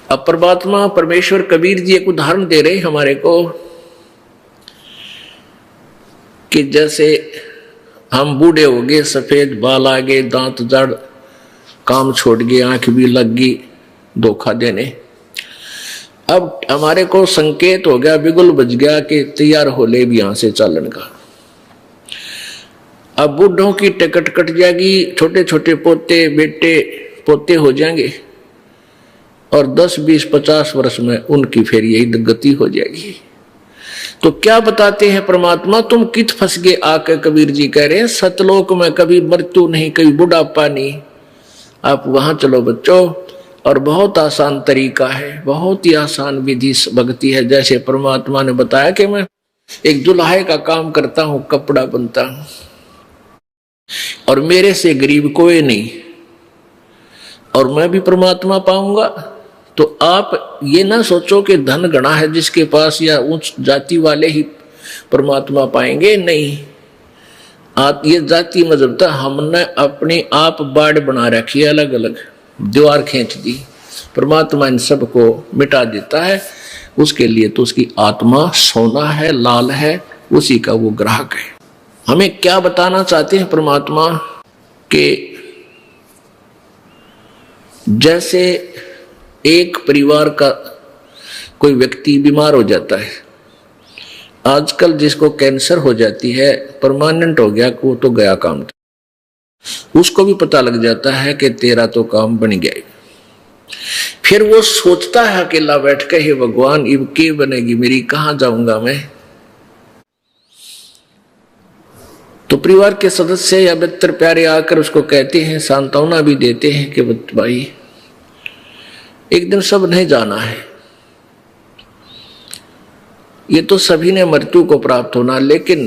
अब परमात्मा परमेश्वर कबीर जी एक उदाहरण दे रहे हमारे को कि जैसे हम बूढ़े हो गए, सफेद बाल आ गए, दांत जड़, काम छोड़ गए, आंख भी लग गई धोखा देने। अब हमारे को संकेत हो गया, बिगुल बज गया कि तैयार हो ले भी यहां से चालन का। अब बूढ़ों की टिकट कट जाएगी, छोटे छोटे पोते बेटे पोते हो जाएंगे और 10, 20, 50 वर्ष में उनकी फिर यही गति हो जाएगी। तो क्या बताते हैं परमात्मा, तुम कित फंस गए आके। कबीर जी कह रहे हैं सतलोक में कभी मृत्यु नहीं, कभी बुढ़ापा नहीं। आप वहां चलो बच्चों, और बहुत आसान तरीका है, बहुत ही आसान विधि भक्ति है। जैसे परमात्मा ने बताया कि मैं एक दुल्हे का काम करता हूं, कपड़ा बनता हूं, और मेरे से गरीब कोई नहीं, और मैं भी परमात्मा पाऊंगा। तो आप ये ना सोचो कि धन गणा है जिसके पास या उच्च जाति वाले ही परमात्मा पाएंगे, नहीं। आप ये जाति मजहबता हमने अपने आप बाढ़ बना रखी है, अलग अलग दीवार खींच दी। परमात्मा इन सबको मिटा देता है, उसके लिए तो उसकी आत्मा सोना है, लाल है, उसी का वो ग्राहक है। हमें क्या बताना चाहते हैं परमात्मा के जैसे एक परिवार का कोई व्यक्ति बीमार हो जाता है, आजकल जिसको कैंसर हो जाती है, परमानेंट हो गया, वो तो गया काम, उसको भी पता लग जाता है कि तेरा तो काम बन गया। फिर वो सोचता है अकेला बैठ के, हे भगवान इब के बनेगी मेरी, कहां जाऊंगा मैं। तो परिवार के सदस्य या मित्र प्यारे आकर उसको कहते हैं, सांत्वना भी देते हैं कि भाई एक दिन सब नहीं जाना है, ये तो सभी ने मृत्यु को प्राप्त होना, लेकिन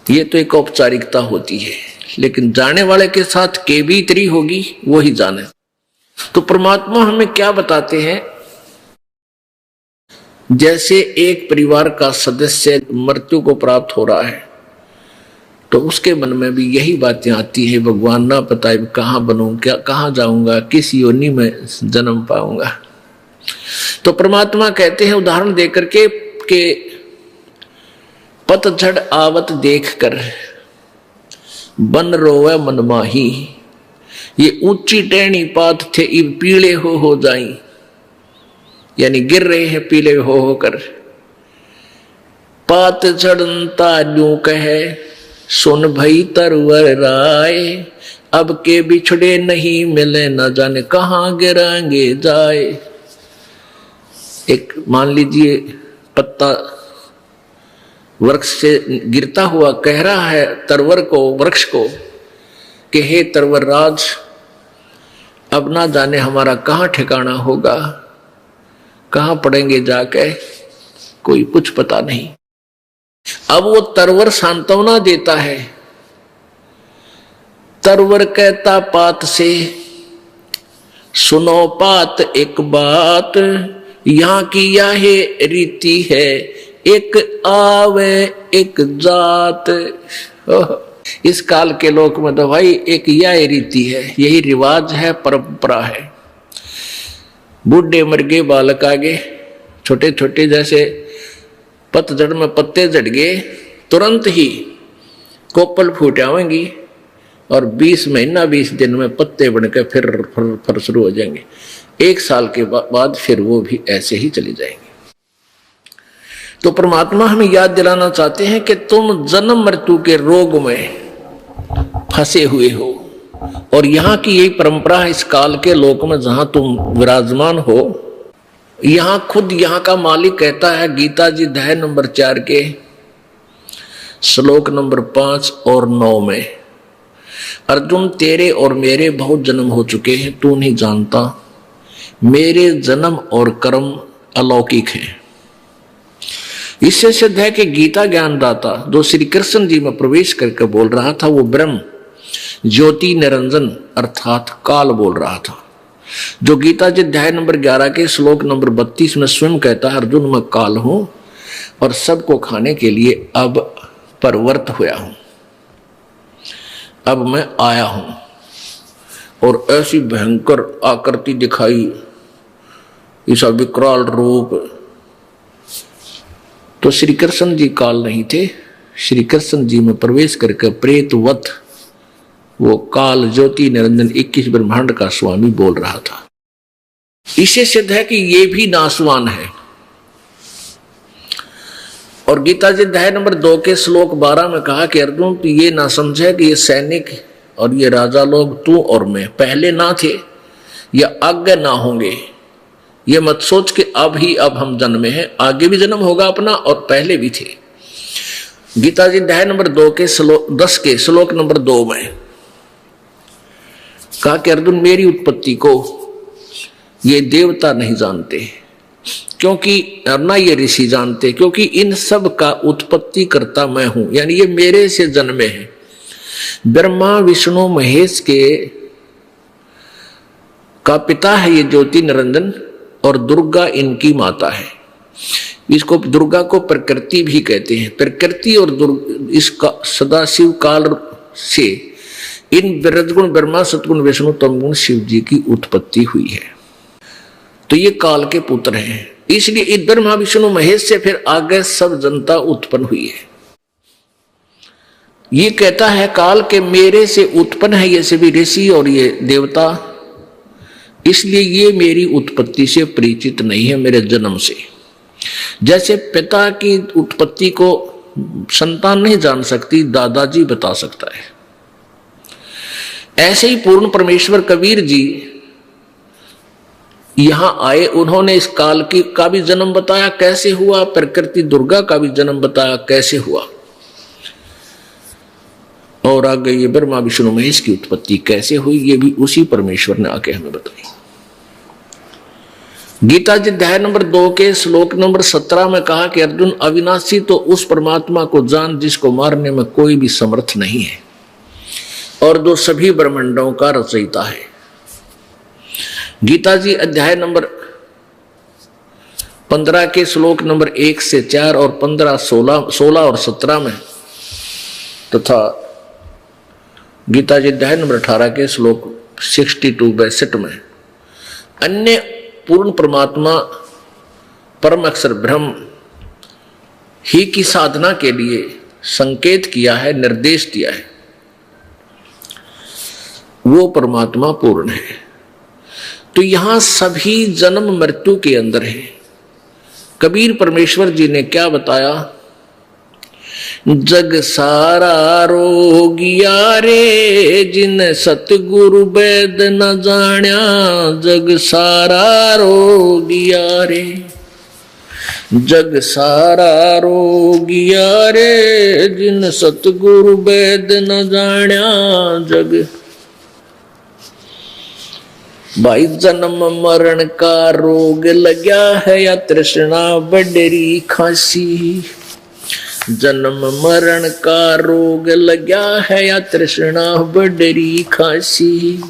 ये तो एक औपचारिकता होती है, लेकिन जाने वाले के साथ के बीतरी होगी वो ही जाने। तो परमात्मा हमें क्या बताते हैं, जैसे एक परिवार का सदस्य मृत्यु को प्राप्त हो रहा है तो उसके मन में भी यही बातें आती है, भगवान ना पता है कहां बनूं, क्या कहां जाऊंगा, किस योनि में जन्म पाऊंगा। तो परमात्मा कहते हैं उदाहरण देकर के पतझड़ आवत देखकर बन रोवे मन माही, ये ऊंची टेढ़ी पात थे इब पीले हो जाई, यानी गिर रहे हैं पीले हो होकर। पात चढ़ता यूं कहे सुन भई तरवर राय, अब के बिछड़े नहीं मिले न जाने कहां गिरांगे जाए। एक मान लीजिए पत्ता वृक्ष से गिरता हुआ कह रहा है तरवर को, वृक्ष को कि हे तरवर राज, अब ना जाने हमारा कहां ठिकाना होगा, कहां पड़ेंगे जाके, कोई कुछ पता नहीं। अब वो तरवर सांत्वना देता है, तरवर कहता पात से सुनो पात एक बात, यहां की यह रीति है एक आवे एक जात। इस काल के लोक में तो भाई एक यह रीति है, यही रिवाज है, परंपरा है। बूढ़े मर गए, बालक आगे, छोटे छोटे जैसे पतझड़ में पत्ते झड़ गए, तुरंत ही कोपल फूट आवेंगी और 20 महीना 20 दिन में पत्ते बनकर फिर शुरू हो जाएंगे। 1 साल के बाद फिर वो भी ऐसे ही चली जाएंगे। तो परमात्मा हमें याद दिलाना चाहते हैं कि तुम जन्म मृत्यु के रोग में फंसे हुए हो, और यहाँ की यही परंपरा है इस काल के लोक में जहां तुम विराजमान हो। यहां खुद यहाँ का मालिक कहता है गीता जी अध्याय नंबर 4 के श्लोक नंबर 5 और 9 में, अर्जुन तेरे और मेरे बहुत जन्म हो चुके हैं, तू नहीं जानता, मेरे जन्म और कर्म अलौकिक हैं। इससे सिद्ध है कि गीता ज्ञानदाता जो श्री कृष्ण जी में प्रवेश करके बोल रहा था, वो ब्रह्म ज्योति निरंजन अर्थात काल बोल रहा था, जो गीता जी अध्याय नंबर 11 के श्लोक नंबर 32 में स्वयं कहता है, अर्जुन मैं काल हूं और सबको खाने के लिए अब प्रवृत्त हुआ हूं, अब मैं आया हूं। और ऐसी भयंकर आकृति दिखाई, ऐसा विकराल रूप। तो श्री कृष्ण जी काल नहीं थे, श्री कृष्ण जी में प्रवेश करके प्रेतवत वो काल ज्योति निरंजन 21 ब्रह्मांड का स्वामी बोल रहा था। इससे सिद्ध है कि ये भी नासवान है। और गीता जी अध्याय नंबर 2 के श्लोक 12 में कहा कि अर्जुन तू ये ना समझे कि ये सैनिक और ये राजा लोग तू और मैं पहले ना थे या आगे ना होंगे। ये मत सोच कि अब हम जन्मे हैं, आगे भी जन्म होगा अपना और पहले भी थे। गीता जी अध्याय नंबर 2 के श्लोक 10 के श्लोक नंबर 2 में कहा कि अर्जुन मेरी उत्पत्ति को ये देवता नहीं जानते, क्योंकि ना ये ऋषि जानते, क्योंकि इन सब का उत्पत्ति करता मैं हूं, यानी ये मेरे से जन्मे हैं। ब्रह्मा विष्णु महेश के का पिता है ये ज्योति निरंजन, और दुर्गा इनकी माता है। इसको दुर्गा को प्रकृति भी कहते हैं। प्रकृति और इसका सदाशिव काल से इन रजगुण ब्रह्मा सतगुण विष्णु तमगुण शिव जी की उत्पत्ति हुई है। तो ये काल के पुत्र हैं, इसलिए इस ब्रह्मा विष्णु महेश से फिर आगे सब जनता उत्पन्न हुई है। ये कहता है काल के मेरे से उत्पन्न है ये सभी ऋषि और ये देवता, इसलिए ये मेरी उत्पत्ति से परिचित नहीं है, मेरे जन्म से। जैसे पिता की उत्पत्ति को संतान नहीं जान सकती, दादाजी बता सकता है। ऐसे ही पूर्ण परमेश्वर कबीर जी यहां आए, उन्होंने इस काल की का भी जन्म बताया कैसे हुआ, प्रकृति दुर्गा का भी जन्म बताया कैसे हुआ, और आगे ये ब्रह्मा विष्णु महेश की उत्पत्ति कैसे हुई, ये भी उसी परमेश्वर ने आके हमें बताई। गीता जी अध्याय नंबर 2 के श्लोक नंबर 17 में कहा कि अर्जुन अविनाशी तो उस परमात्मा को जान जिसको मारने में कोई भी समर्थ नहीं है और जो सभी ब्रह्मांडों का रचयिता है। गीता जी अध्याय नंबर 15 के श्लोक नंबर 1 से 4 और 15, 16 और 17 में, तथा गीता जी अध्याय नंबर 18 के श्लोक 62 में अन्य पूर्ण परमात्मा परम अक्षर ब्रह्म ही की साधना के लिए संकेत किया है, निर्देश दिया है। वो परमात्मा पूर्ण है। तो यहां सभी जन्म मृत्यु के अंदर है। कबीर परमेश्वर जी ने क्या बताया, जग सारा रोगिया रे जिन सतगुरु वेद न जान्या, जग सारा रोगिया रे, जग सारा रोगिया रे जिन सतगुरु वेद न जान्या। जग भाई जन्म मरण का रोग लग्या है या तृष्णा बडरी खांसी, जन्म मरण का रोग लग्या है या तृष्णा बडरी खांसी।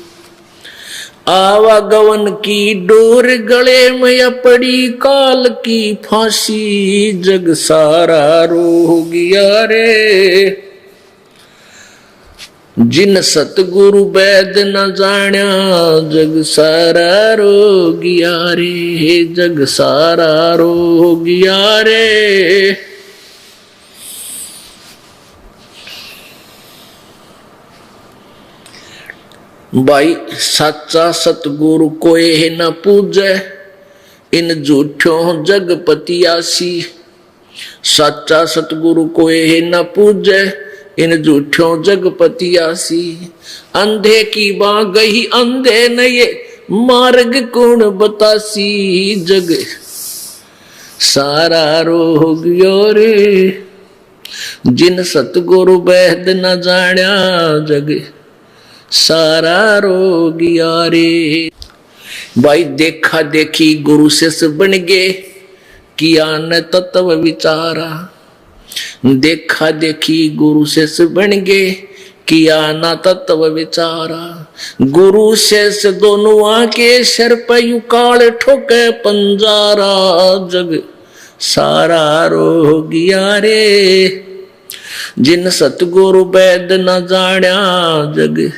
आवागवन की डोर गले में या पड़ी काल की फांसी, जग सारा रोगिया रे जिन सतगुरु वेद न जान्या, जग सारा रोगिया रे, जग सारा रोगिया रे। भाई सच्चा सतगुरु कोई न पूजे, इन झूठों जगपतियासी। सच्चा सतगुरु कोई न पूजे, इन झूठों जगपतियासी। अंधे की बाँ गई अंधे न ये मार्ग कौन बतासी, जग सारा रोगियो रे जिन सतगुरु वेद न जान्या, जग सारा रोगिया रे। भाई देखा देखी गुरु शिष्य बन गए, किया न तत्व विचारा। देखा देखी गुरु शिष्य बन गए, किया न तत्व विचारा। गुरु शिष्य दोनों आके सिर पे युकाल ठोके पंजारा, जग सारा रोगिया रे जिन सतगुरु वेद न जान्या, जग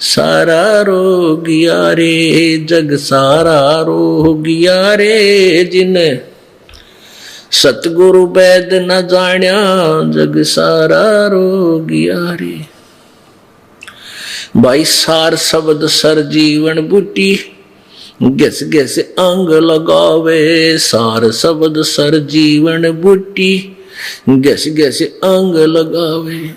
सारा रोगिया रे, जग सारा रोगिया रे, जिन सतगुरु वैद न जाण्या, जग सारा रोगिया रे। भाई सार शब्द सर जीवन बूटी, घस घस अंग लगावे, सार शब्द सर जीवन बूटी, घस घस अंग लगावे।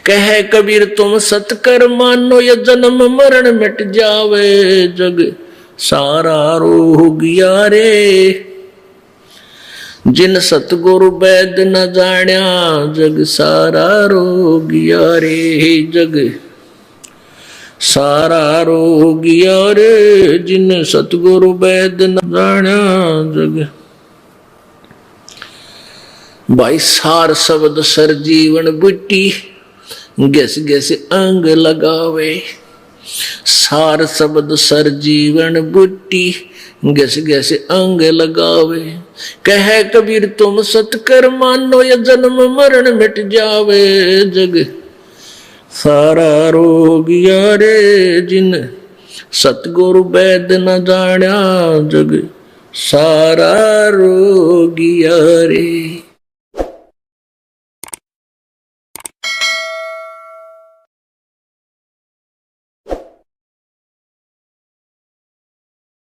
कहे कबीर तुम सतकर मानो, या जन्म मरण मिट जावे, जग सारा रोगिया रे, जिन सतगुरु वैद न जाण्या, जग सारा रोगिया रे, जग सारा रोगिया रे, जिन सतगुरु वैद न जाण्या, जग। भाई सार शब्द सर जीवन बूटी, घस घस अंग लगावे, सार शब्द सर जीवन बूटी, घस घस अंग लगावे। कहे कबीर तुम सतकर मानो, या जन्म मरण मिट जावे, जग सारा रोगिया रे, जिन सतगुरु वैद न जाण्या, जग सारा रोगिया रे।